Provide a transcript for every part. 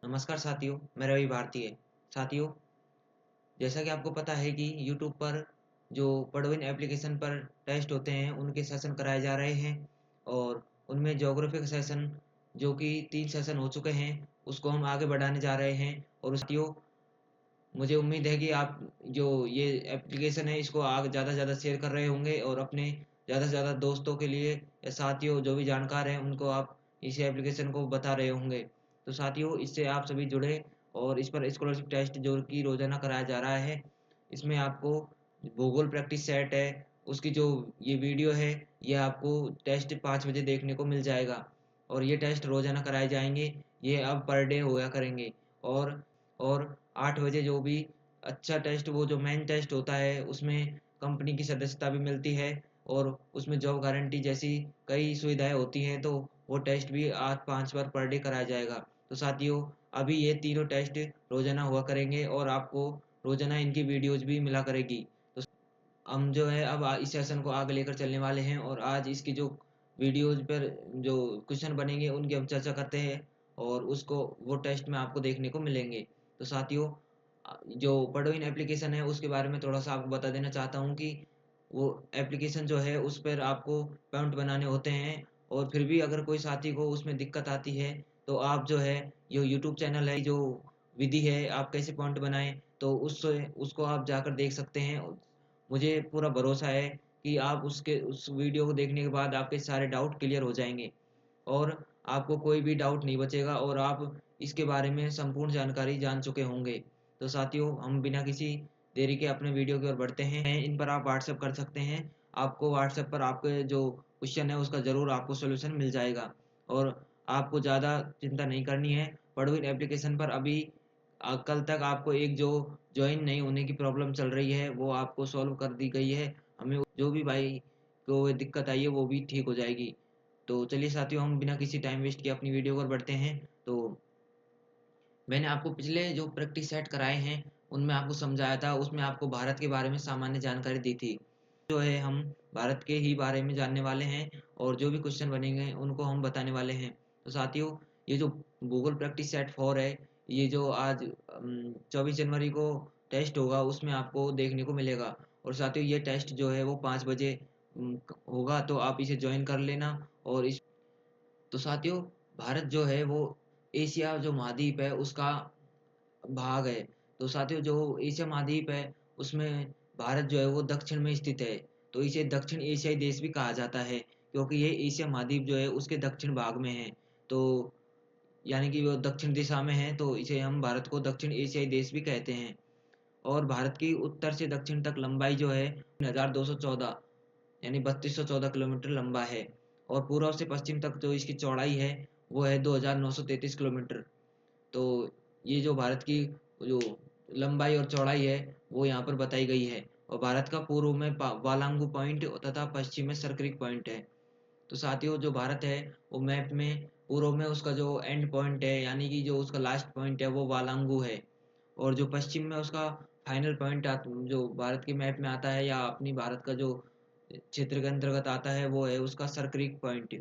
नमस्कार साथियों, मैं रवि भारतीय। साथियों, जैसा कि आपको पता है कि यूट्यूब पर जो पड़विन एप्लीकेशन पर टेस्ट होते हैं उनके सेशन कराए जा रहे हैं और उनमें ज्योग्राफी का सेशन जो कि 3 सेशन हो चुके हैं उसको हम आगे बढ़ाने जा रहे हैं। और साथियों, मुझे उम्मीद है कि आप जो ये एप्लीकेशन है इसको आगे ज़्यादा से ज़्यादा शेयर कर रहे होंगे और अपने ज़्यादा से ज़्यादा दोस्तों के लिए या साथियों जो भी जानकार हैं उनको आप इस एप्लीकेशन को बता रहे होंगे। तो साथियों, इससे आप सभी जुड़े और इस पर स्कॉलरशिप टेस्ट जो कि रोज़ाना कराया जा रहा है, इसमें आपको भूगोल प्रैक्टिस सेट है, उसकी जो ये वीडियो है, ये आपको टेस्ट 5 बजे देखने को मिल जाएगा और ये टेस्ट रोज़ाना कराए जाएंगे। ये अब पर डे होया करेंगे और और 8 बजे जो भी अच्छा टेस्ट वो जो मेन टेस्ट होता है उसमें कंपनी की सदस्यता भी मिलती है और उसमें जॉब गारंटी जैसी कई सुविधाएं होती हैं, तो वो टेस्ट भी आज 5 बार पर डे कराया जाएगा। तो साथियों, अभी ये तीनों टेस्ट रोजाना हुआ करेंगे और आपको रोजाना इनकी वीडियोज भी मिला करेगी। तो हम जो है अब इस सेशन को आगे लेकर चलने वाले हैं और आज इसकी जो वीडियोज पर जो क्वेश्चन बनेंगे उनकी हम चर्चा करते हैं और उसको वो टेस्ट में आपको देखने को मिलेंगे। तो साथियों, जो पडोइन एप्लीकेशन है उसके बारे में थोड़ा सा आपको बता देना चाहता हूँ कि वो एप्लीकेशन जो है उस पर आपको पॉइंट बनाने होते हैं और फिर भी अगर कोई साथी को उसमें दिक्कत आती है तो आप जो है ये यूट्यूब चैनल है जो विधि है आप कैसे पॉइंट बनाएं, तो उसको आप जाकर देख सकते हैं। मुझे पूरा भरोसा है कि आप उसके उस वीडियो को देखने के बाद आपके सारे डाउट क्लियर हो जाएंगे और आपको कोई भी डाउट नहीं बचेगा और आप इसके बारे में संपूर्ण जानकारी जान चुके होंगे। तो साथियों, हम बिना किसी देरी के अपने वीडियो की ओर बढ़ते हैं। इन पर आप व्हाट्सएप कर सकते हैं। आपको व्हाट्सएप पर आपके जो क्वेश्चन है उसका ज़रूर आपको सोल्यूशन मिल जाएगा और आपको ज़्यादा चिंता नहीं करनी है। पड़विन एप्लीकेशन पर अभी कल तक आपको एक जो ज्वाइन नहीं होने की प्रॉब्लम चल रही है वो आपको सॉल्व कर दी गई है। हमें जो भी भाई को दिक्कत आई है वो भी ठीक हो जाएगी। तो चलिए साथियों, हम बिना किसी टाइम वेस्ट किए अपनी वीडियो पर बढ़ते हैं। तो मैंने आपको पिछले जो प्रैक्टिस सेट कराए हैं उनमें आपको समझाया था, उसमें आपको भारत के बारे में सामान्य जानकारी दी थी। जो है हम भारत के ही बारे में जानने वाले हैं और जो भी क्वेश्चन बनेंगे उनको हम बताने वाले हैं। तो साथियों, ये जो गूगल प्रैक्टिस सेट 4 है, ये जो आज 24 जनवरी को टेस्ट होगा उसमें आपको देखने को मिलेगा। और साथियों, ये टेस्ट जो है वो 5 बजे होगा, तो आप इसे ज्वाइन कर लेना। और इस तो साथियों, भारत जो है वो एशिया जो महाद्वीप है उसका भाग है। तो साथियों, जो एशिया महाद्वीप है उसमें भारत जो है वो दक्षिण में स्थित है। तो इसे दक्षिण एशियाई देश भी कहा जाता है क्योंकि ये एशिया महाद्वीप जो है उसके दक्षिण भाग में है। तो यानी कि वो दक्षिण दिशा में है, तो इसे हम भारत को दक्षिण एशियाई देश भी कहते हैं। और भारत की उत्तर से दक्षिण तक लंबाई जो है 3214 यानी 3214 किलोमीटर लंबा है और पूर्व से पश्चिम तक जो इसकी चौड़ाई है वो है 2933 किलोमीटर। तो ये जो भारत की जो लंबाई और चौड़ाई है वो यहाँ पर बताई गई है। और भारत का पूर्व में वालांगू पॉइंट तथा पश्चिम में सरक्रिक पॉइंट है। तो साथियों, जो भारत है वो मैप में पूर्व में उसका जो एंड पॉइंट है यानी कि जो उसका लास्ट पॉइंट है वो वालांगू है और जो पश्चिम में उसका फाइनल पॉइंट जो भारत के मैप में आता है या अपनी भारत का जो क्षेत्र के अंतर्गत आता है वो है उसका सरक्रिक पॉइंट।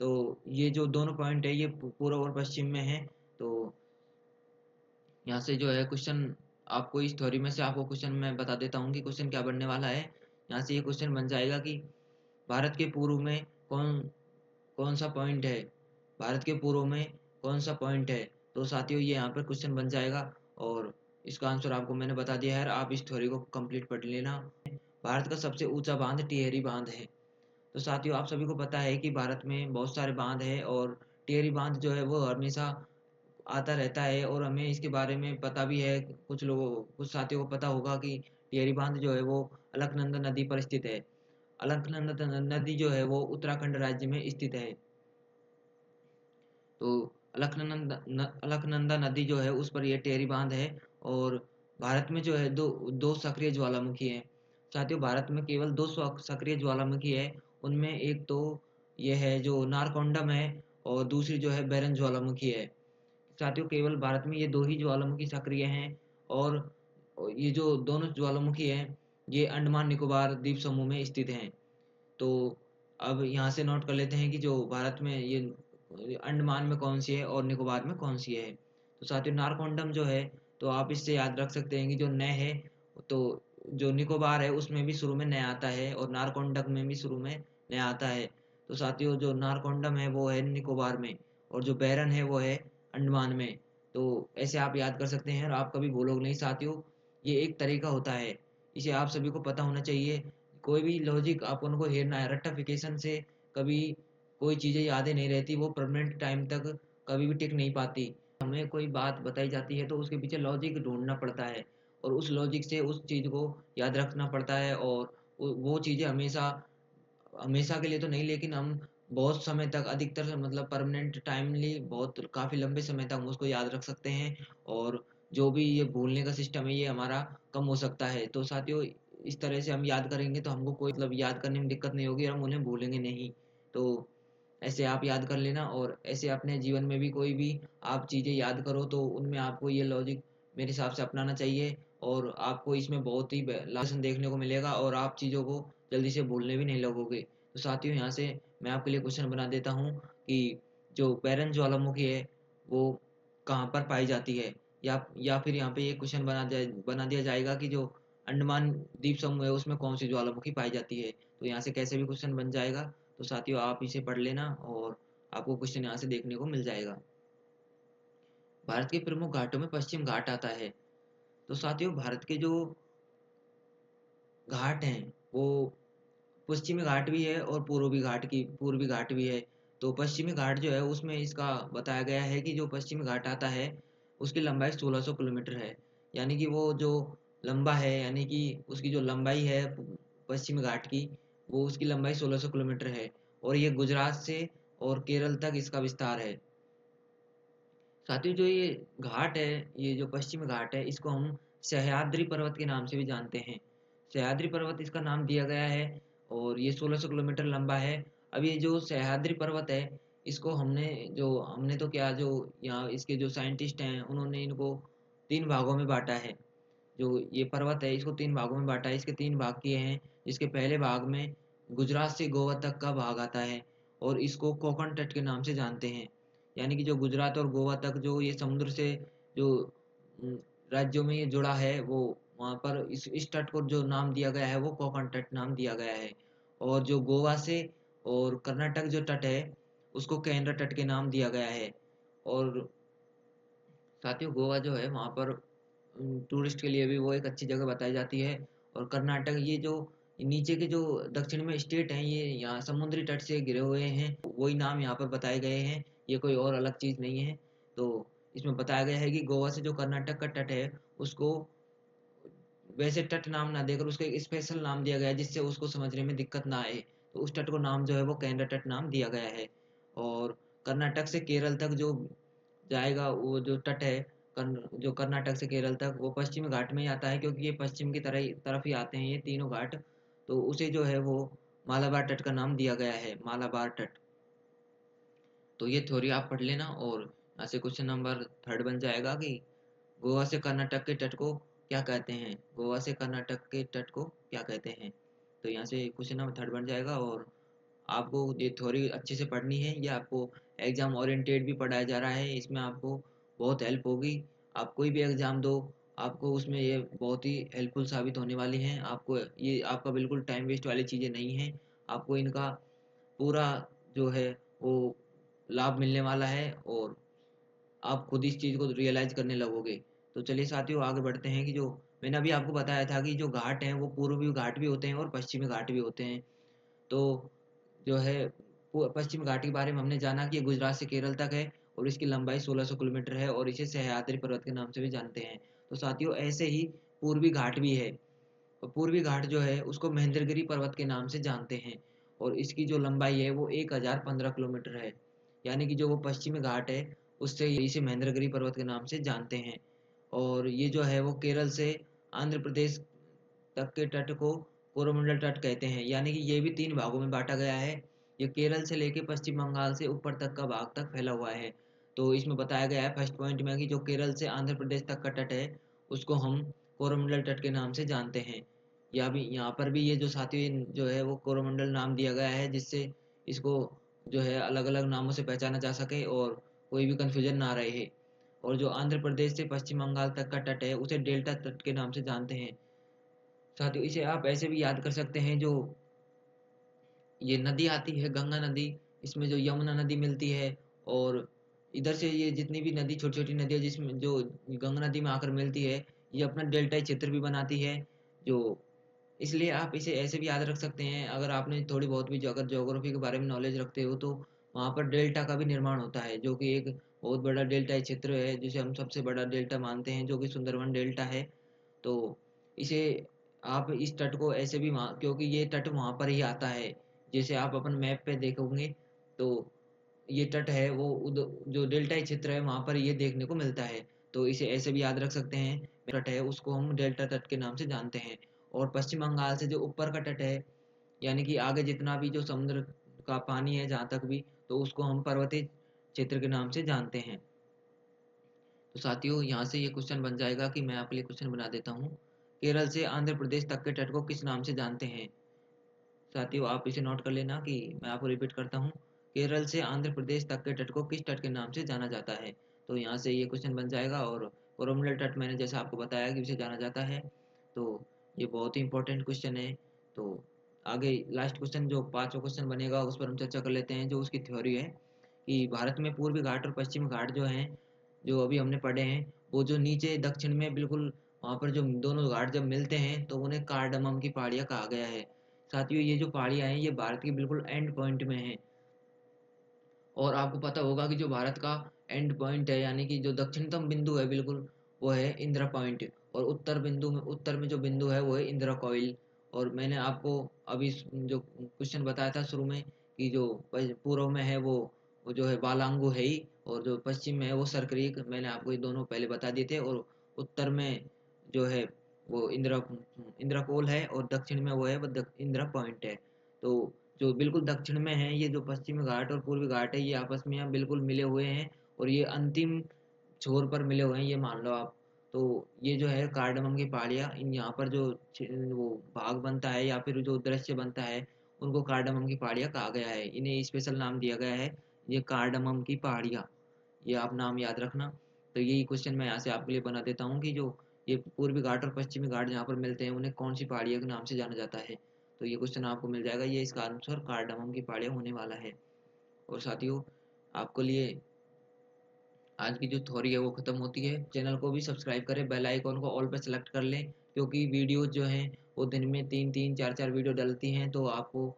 तो ये जो दोनों पॉइंट है ये पूर्व और पश्चिम में है। तो यहाँ से जो है क्वेश्चन आपको इस थ्योरी में से आपको क्वेश्चन मैं बता देता हूँ कि क्वेश्चन क्या बनने वाला है। यहाँ से ये क्वेश्चन बन जाएगा कि भारत के पूर्व में कौन कौन सा पॉइंट है, भारत के पूर्व में कौन सा पॉइंट है। तो साथियों, ये यहाँ पर क्वेश्चन बन जाएगा और इसका आंसर आपको मैंने बता दिया है। आप इस थ्योरी को कंप्लीट पढ़ लेना। भारत का सबसे ऊंचा बांध टिहरी बांध है। तो साथियों, आप सभी को पता है कि भारत में बहुत सारे बांध हैं और टिहरी बांध जो है वो हमेशा आता रहता है और हमें इसके बारे में पता भी है। कुछ साथियों को पता होगा कि टिहरी बांध जो है वो अलकनंदा नदी पर स्थित है। अलकनंदा नदी जो है वो उत्तराखंड राज्य में स्थित है। तो अलकनंदा नदी जो है उस पर यह टिहरी बांध है। और भारत में जो है दो दो सक्रिय ज्वालामुखी हैं। साथियों, भारत में केवल दो सक्रिय ज्वालामुखी है। उनमें एक तो यह है जो नारकोंडम है और दूसरी जो है बैरन ज्वालामुखी है। साथियों, केवल भारत में ये दो ही ज्वालामुखी सक्रिय हैं और ये जो दोनों ज्वालामुखी हैं ये अंडमान निकोबार द्वीप समूह में स्थित हैं। तो अब यहाँ से नोट कर लेते हैं कि जो भारत में ये अंडमान में कौन सी है और निकोबार में कौन सी है। तो साथियों नारकोंडम जो है, तो आप इससे याद रख सकते हैं कि जो न है, तो जो निकोबार है उसमें भी शुरू में न आता है और नारकोंडम में भी शुरू में न आता है। तो साथियों जो नारकोंडम है वो है निकोबार में, और जो बैरन है वो है अंडमान में। तो ऐसे आप याद कर सकते हैं और आप कभी भूलोगे नहीं साथियों। ये एक तरीका होता है, इसे आप सभी को पता होना चाहिए। कोई भी लॉजिक आप उनको हेरना है, रट्टाफिकेशन से कभी कोई चीज़ें यादें नहीं रहती, वो परमानेंट टाइम तक कभी भी टिक नहीं पाती। हमें कोई बात बताई जाती है तो उसके पीछे लॉजिक ढूंढना पड़ता है, और उस लॉजिक से उस चीज़ को याद रखना पड़ता है, और वो चीज़ें हमेशा हमेशा के लिए तो नहीं, लेकिन हम बहुत समय तक, अधिकतर से मतलब परमानेंट टाइमली, बहुत काफ़ी लंबे समय तक हम उसको याद रख सकते हैं। और जो भी ये भूलने का सिस्टम है ये हमारा कम हो सकता है। तो साथियों इस तरह से हम याद करेंगे तो हमको कोई मतलब याद करने में दिक्कत नहीं होगी और हम उन्हें भूलेंगे नहीं। तो ऐसे आप याद कर लेना, और ऐसे अपने जीवन में भी कोई भी आप चीज़ें याद करो तो उनमें आपको ये लॉजिक मेरे हिसाब से अपनाना चाहिए, और आपको इसमें बहुत ही लेसन देखने को मिलेगा और आप चीज़ों को जल्दी से भूलने भी नहीं लगोगे। तो साथियों यहाँ से मैं आपके लिए क्वेश्चन बना देता हूँ कि जो बैरन ज्वालामुखी है वो कहाँ पर पाई जाती है, या फिर यहाँ पे ये क्वेश्चन बना दिया जाएगा कि जो अंडमान द्वीप समूह है उसमें कौन सी ज्वालामुखी पाई जाती है। तो यहाँ से कैसे भी क्वेश्चन बन जाएगा। तो साथियों आप इसे पढ़ लेना और आपको क्वेश्चन यहाँ से देखने को मिल जाएगा। भारत के प्रमुख घाटों में पश्चिम घाट आता है। तो साथियों भारत के जो घाट हैं वो पश्चिमी घाट भी है और पूर्वी घाट भी है। तो पश्चिमी घाट जो है उसमें इसका बताया गया है कि जो पश्चिमी घाट आता है उसकी लंबाई 1600 किलोमीटर है। यानी कि वो जो लंबा है, यानी कि उसकी जो लंबाई है पश्चिमी घाट की, वो उसकी लंबाई 1600 किलोमीटर है, और ये गुजरात से और केरल तक इसका विस्तार है। साथियों जो ये घाट है, ये जो पश्चिमी घाट है, इसको हम सह्याद्री पर्वत के नाम से भी जानते हैं। सह्याद्री पर्वत इसका नाम दिया गया है, और ये 1600 किलोमीटर लंबा है। अब ये जो सह्याद्री पर्वत है, इसको हमने तो क्या, जो यहाँ इसके जो साइंटिस्ट हैं उन्होंने इनको 3 भागों में बांटा है। जो ये पर्वत है इसको 3 भागों में बांटा है। इसके 3 भाग किए हैं। इसके पहले भाग में गुजरात से गोवा तक का भाग आता है, और इसको कोकण तट के नाम से जानते हैं। यानी कि जो गुजरात और गोवा तक जो ये समुद्र से जो उम, राज्यों में ये जुड़ा है, वो वहाँ पर इस तट को जो नाम दिया गया है वो कोकण तट नाम दिया गया है। और जो गोवा से और कर्नाटक जो तट है उसको केंद्र तट के नाम दिया गया है। और साथियों गोवा जो है वहाँ पर टूरिस्ट के लिए भी वो एक अच्छी जगह बताई जाती है। और कर्नाटक, ये जो नीचे के जो दक्षिण में स्टेट हैं ये यहाँ समुद्री तट से घिरे हुए हैं, वही नाम यहाँ पर बताए गए हैं। ये कोई और अलग चीज़ नहीं है। तो इसमें बताया गया है कि गोवा से जो कर्नाटक का तट है उसको वैसे तट नाम ना देकर उसको एक स्पेशल नाम दिया गया है, जिससे उसको समझने में दिक्कत ना आए। तो उस तट को नाम जो है वो केंद्र तट नाम दिया गया है। और कर्नाटक से केरल तक जो जाएगा वो जो तट है, जो कर्नाटक से केरल तक, वो पश्चिमी घाट में ही आता है, क्योंकि ये पश्चिम की तरफ ही आते हैं ये तीनों घाट। तो उसे जो है वो मालाबार तट का नाम दिया गया है, मालाबार तट। तो ये थ्योरी आप पढ़ लेना, और यहाँ से क्वेश्चन नंबर 3 बन जाएगा कि गोवा से कर्नाटक के तट को क्या कहते हैं। गोवा से कर्नाटक के तट को क्या कहते हैं। तो यहाँ से क्वेश्चन नंबर 3 बन जाएगा। और आपको ये थ्योरी अच्छे से पढ़नी है, ये आपको एग्जाम ओरिएंटेड भी पढ़ाया जा रहा है, इसमें आपको बहुत हेल्प होगी। आप कोई भी एग्जाम दो, आपको उसमें ये बहुत ही हेल्पफुल साबित होने वाली हैं। आपको ये आपका बिल्कुल टाइम वेस्ट वाली चीज़ें नहीं हैं। आपको इनका पूरा जो है वो लाभ मिलने वाला है, और आप खुद इस चीज़ को रियलाइज करने लगोगे। तो चलिए साथियों आगे बढ़ते हैं कि जो मैंने अभी आपको बताया था कि जो घाट हैं वो पूर्वी घाट भी होते हैं और पश्चिमी घाट भी होते हैं। तो जो है पश्चिम घाट के बारे में हमने जाना कि ये गुजरात से केरल तक है, और इसकी लंबाई 1600 किलोमीटर है, और इसे सह्याद्री पर्वत के नाम से भी जानते हैं। तो साथियों ऐसे ही पूर्वी घाट भी है, और पूर्वी घाट जो है उसको महेंद्रगिरी पर्वत के नाम से जानते हैं, और इसकी जो लंबाई है वो 1015 किलोमीटर है। यानी कि जो वो पश्चिमी घाट है उससे इसे महेंद्रगिरी पर्वत के नाम से जानते हैं। और ये जो है वो केरल से आंध्र प्रदेश तक के तट को कोरोमंडल तट कहते हैं। यानी कि ये भी 3 भागों में बांटा गया है। ये केरल से लेके पश्चिम बंगाल से ऊपर तक का भाग तक फैला हुआ है। तो इसमें बताया गया है फर्स्ट पॉइंट में कि जो केरल से आंध्र प्रदेश तक का तट है उसको हम कोरोमंडल तट के नाम से जानते हैं। या भी यहाँ पर भी ये जो साथी जो है वो कोरोमंडल नाम दिया गया है, जिससे इसको जो है अलग अलग नामों से पहचाना जा सके और कोई भी कंफ्यूजन ना रहे। और जो आंध्र प्रदेश से पश्चिम बंगाल तक का तट है उसे डेल्टा तट के नाम से जानते हैं। साथियों इसे आप ऐसे भी याद कर सकते हैं, जो ये नदी आती है गंगा नदी, इसमें जो यमुना नदी मिलती है, और इधर से ये जितनी भी नदी छोटी छोटी नदियाँ जिसमें जो गंगा नदी में आकर मिलती है, ये अपना डेल्टाई क्षेत्र भी बनाती है। जो इसलिए आप इसे ऐसे भी याद रख सकते हैं, अगर आपने थोड़ी बहुत भी अगर ज्योग्राफी के बारे में नॉलेज रखते हो तो वहाँ पर डेल्टा का भी निर्माण होता है, जो कि एक बहुत बड़ा डेल्टाई क्षेत्र है जिसे हम सबसे बड़ा डेल्टा मानते हैं, जो कि सुंदरवन डेल्टा है। तो इसे आप इस तट को ऐसे भी क्योंकि ये तट वहाँ पर ही आता है, जैसे आप अपन मैप पे देखोगे तो ये तट है वो जो डेल्टाई क्षेत्र है वहाँ पर ये देखने को मिलता है। तो इसे ऐसे भी याद रख सकते हैं, तट है उसको हम डेल्टा तट के नाम से जानते हैं। और पश्चिम बंगाल से जो ऊपर का तट है, यानी कि आगे जितना भी जो समुद्र का पानी है जहाँ तक भी, तो उसको हम पर्वतीय क्षेत्र के नाम से जानते हैं। तो साथियों यहाँ से ये क्वेश्चन बन जाएगा कि मैं आपके लिए क्वेश्चन बना देता हूँ, केरल से आंध्र प्रदेश तक के तट को किस नाम से जानते हैं। साथियों आप इसे नोट कर लेना कि मैं आपको रिपीट करता हूँ, केरल से आंध्र प्रदेश तक के तट को किस तट के नाम से जाना जाता है। तो यहाँ से ये क्वेश्चन बन जाएगा। और कोरोमंडल तट मैंने जैसा आपको बताया कि उसे जाना जाता है। तो ये बहुत ही इंपॉर्टेंट क्वेश्चन है। तो आगे लास्ट क्वेश्चन जो पांचवा क्वेश्चन बनेगा उस पर हम चर्चा कर लेते हैं, जो उसकी थ्योरी है कि भारत में पूर्वी घाट और पश्चिमी घाट जो हैं, जो अभी हमने पढ़े हैं, वो जो नीचे दक्षिण में बिल्कुल वहाँ पर जो दोनों घाट जब मिलते हैं तो उन्हें कार्डमम की पहाड़ियाँ कहा गया है। साथियों ये जो पहाड़ियाँ हैं ये भारत की बिल्कुल एंड पॉइंट में हैं। और आपको पता होगा कि जो भारत का एंड पॉइंट है, यानी कि जो दक्षिणतम बिंदु है बिल्कुल, वो है इंदिरा पॉइंट। और उत्तर में जो बिंदु है वो है इंदिरा कॉइल। और मैंने आपको अभी जो क्वेश्चन बताया था शुरू में कि जो पूर्व में है वो जो है बालांगू है ही, और जो पश्चिम में है वो सरक्रीक, मैंने आपको ये दोनों पहले बता दिए थे। और उत्तर में जो है वो इंदिरा कोल है, और दक्षिण में वो है इंदिरा पॉइंट है। तो जो बिल्कुल दक्षिण में है ये जो पश्चिमी घाट और पूर्वी घाट है, ये आपस में यहाँ बिल्कुल मिले हुए हैं, और ये अंतिम छोर पर मिले हुए हैं, ये मान लो आप। तो ये जो है कार्डमम की पहाड़ियाँ, इन यहाँ पर जो वो भाग बनता है या फिर जो दृश्य बनता है, उनको कार्डमम की पहाड़ियाँ कहा गया है। इन्हें स्पेशल नाम दिया गया है, ये कार्डमम की पहाड़ियाँ। ये आप नाम याद रखना। तो यही क्वेश्चन मैं यहाँ से आपके लिए बना देता हूँ कि जो ये पूर्वी घाट और पश्चिमी घाट जहाँ पर मिलते हैं उन्हें कौन सी पहाड़ियों के नाम से जाना जाता है। तो ये क्वेश्चन आपको मिल जाएगा, ये इसका आंसर कार्डमम की पहाड़ियाँ होने वाला है। और साथियों आपको लिए आज की जो थ्योरी है वो खत्म होती है। चैनल को भी सब्सक्राइब करें, बेल आइकॉन को ऑल पे सेलेक्ट कर लें, क्योंकि वीडियोज जो हैं वो दिन में 3-3 4-4 वीडियो डलती हैं। तो आपको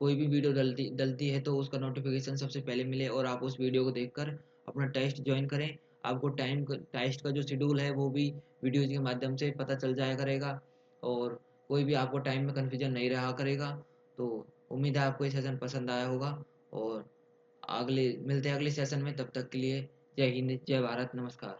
कोई भी वीडियो डलती डलती है तो उसका नोटिफिकेशन सबसे पहले मिले, और आप उस वीडियो को देखकर अपना टेस्ट ज्वाइन करें। आपको टेस्ट का जो शेड्यूल है वो भी वीडियोज के माध्यम से पता चल जाया करेगा, और कोई भी आपको टाइम में कन्फ्यूजन नहीं रहा करेगा। तो उम्मीद है आपको ये सेशन पसंद आया होगा, और अगले मिलते हैं अगले सेशन में। तब तक के लिए जय हिंद, जय भारत, नमस्कार।